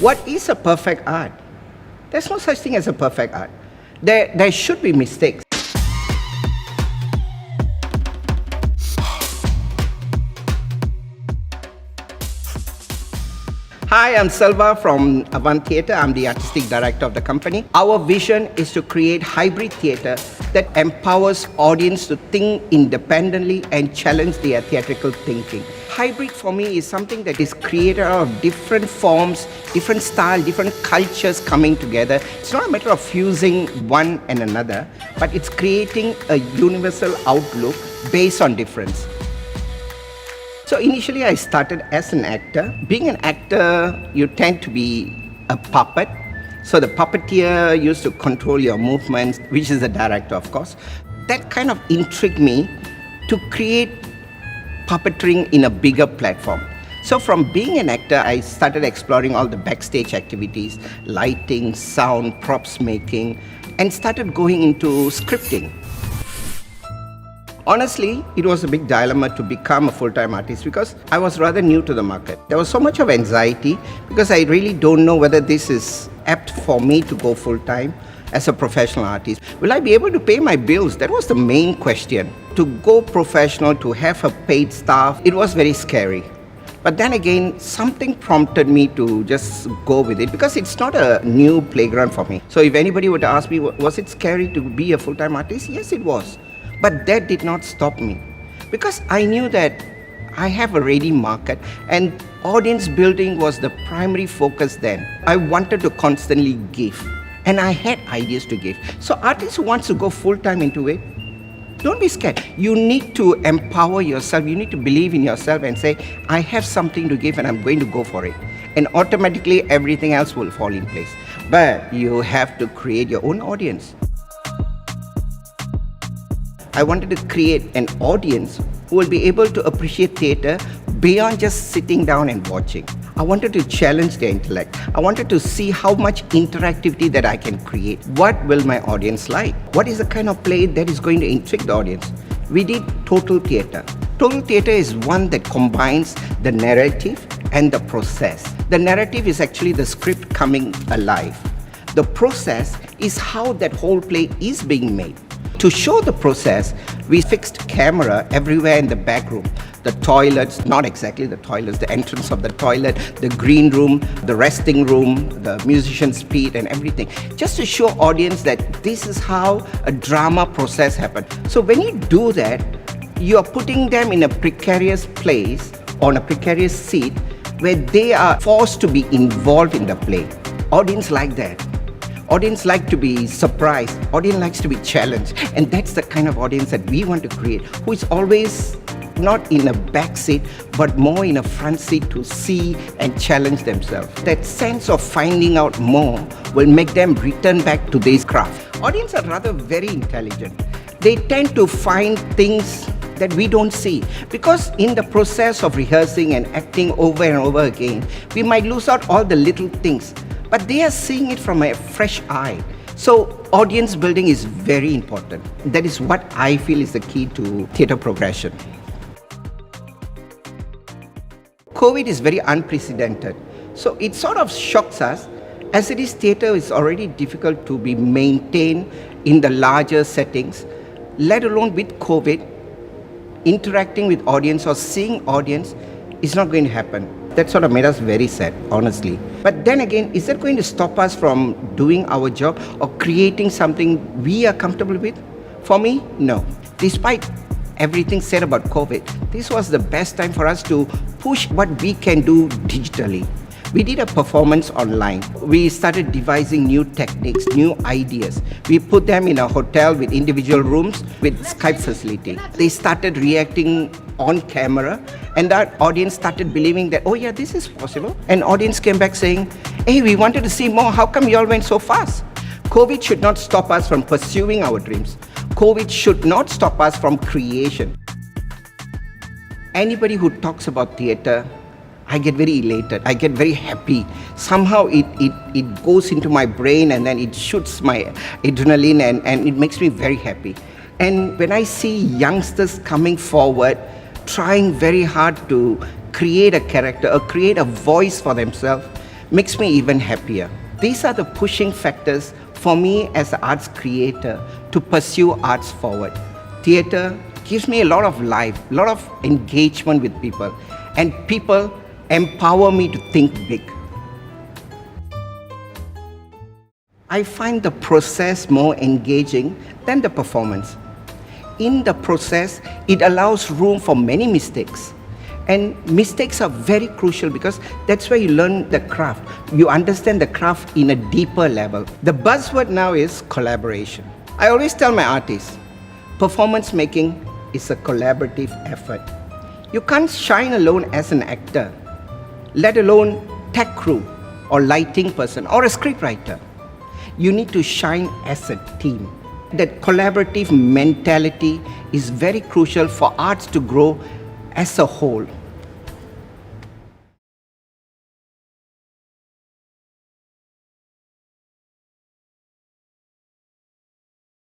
What is a perfect art? There's no such thing as a perfect art. There should be mistakes. Hi, I'm Selva from Avant Theatre. I'm the artistic director of the company. Our vision is to create hybrid theatre that empowers audience to think independently and challenge their theatrical thinking. Hybrid for me is something that is created out of different forms, different style, different cultures coming together. It's not a matter of fusing one and another, but it's creating a universal outlook based on difference. So initially I started as an actor. Being an actor, you tend to be a puppet. So the puppeteer used to control your movements, which is the director, of course. That kind of intrigued me to create puppetering in a bigger platform. So from being an actor, I started exploring all the backstage activities, lighting, sound, props making, and started going into scripting. Honestly, it was a big dilemma to become a full-time artist because I was rather new to the market. There was so much of anxiety because I really don't know whether this is apt for me to go full-time as a professional artist. Will I be able to pay my bills? That was the main question. To go professional, to have a paid staff, it was very scary. But then again, something prompted me to just go with it because it's not a new playground for me. So if anybody would ask me, was it scary to be a full-time artist? Yes, it was. But that did not stop me because I knew that I have a ready market and audience building was the primary focus then. I wanted to constantly give and I had ideas to give. So artists who wants to go full-time into it, don't be scared. You need to empower yourself. You need to believe in yourself and say, I have something to give and I'm going to go for it. And automatically everything else will fall in place. But you have to create your own audience. I wanted to create an audience who will be able to appreciate theatre beyond just sitting down and watching. I wanted to challenge their intellect. I wanted to see how much interactivity that I can create. What will my audience like? What is the kind of play that is going to intrigue the audience? We did Total Theatre. Total Theatre is one that combines the narrative and the process. The narrative is actually the script coming alive. The process is how that whole play is being made. To show the process, we fixed camera everywhere in the back room. The toilets, not exactly the toilets, the entrance of the toilet, the green room, the resting room, the musician's pit and everything. Just to show audience that this is how a drama process happens. So when you do that, you are putting them in a precarious place, on a precarious seat, where they are forced to be involved in the play. Audience like that. Audience like to be surprised. Audience likes to be challenged. And that's the kind of audience that we want to create, who is always not in a back seat, but more in a front seat to see and challenge themselves. That sense of finding out more will make them return back to this craft. Audience are rather very intelligent. They tend to find things that we don't see. Because in the process of rehearsing and acting over and over again, we might lose out all the little things. But they are seeing it from a fresh eye. So audience building is very important. That is what I feel is the key to theatre progression. COVID is very unprecedented. So it sort of shocks us. As it is, theatre is already difficult to be maintained in the larger settings, let alone with COVID, interacting with audience or seeing audience is not going to happen. That sort of made us very sad, honestly. But then again, is that going to stop us from doing our job or creating something we are comfortable with? For me, no. Despite everything said about COVID, this was the best time for us to push what we can do digitally. We did a performance online. We started devising new techniques, new ideas. We put them in a hotel with individual rooms with Skype facility. They started reacting on camera and our audience started believing that, oh yeah, this is possible. And audience came back saying, hey, we wanted to see more. How come you all went so fast? COVID should not stop us from pursuing our dreams. COVID should not stop us from creation. Anybody who talks about theatre, I get very elated, I get very happy. Somehow it goes into my brain and then it shoots my adrenaline and it makes me very happy. And when I see youngsters coming forward, trying very hard to create a character or create a voice for themselves, makes me even happier. These are the pushing factors for me as an arts creator to pursue arts forward. Theatre gives me a lot of life, a lot of engagement with people, and people empower me to think big. I find the process more engaging than the performance. In the process, it allows room for many mistakes. And mistakes are very crucial because that's where you learn the craft. You understand the craft in a deeper level. The buzzword now is collaboration. I always tell my artists, performance making is a collaborative effort. You can't shine alone as an actor, let alone tech crew or lighting person or a scriptwriter. You need to shine as a team. That collaborative mentality is very crucial for arts to grow as a whole.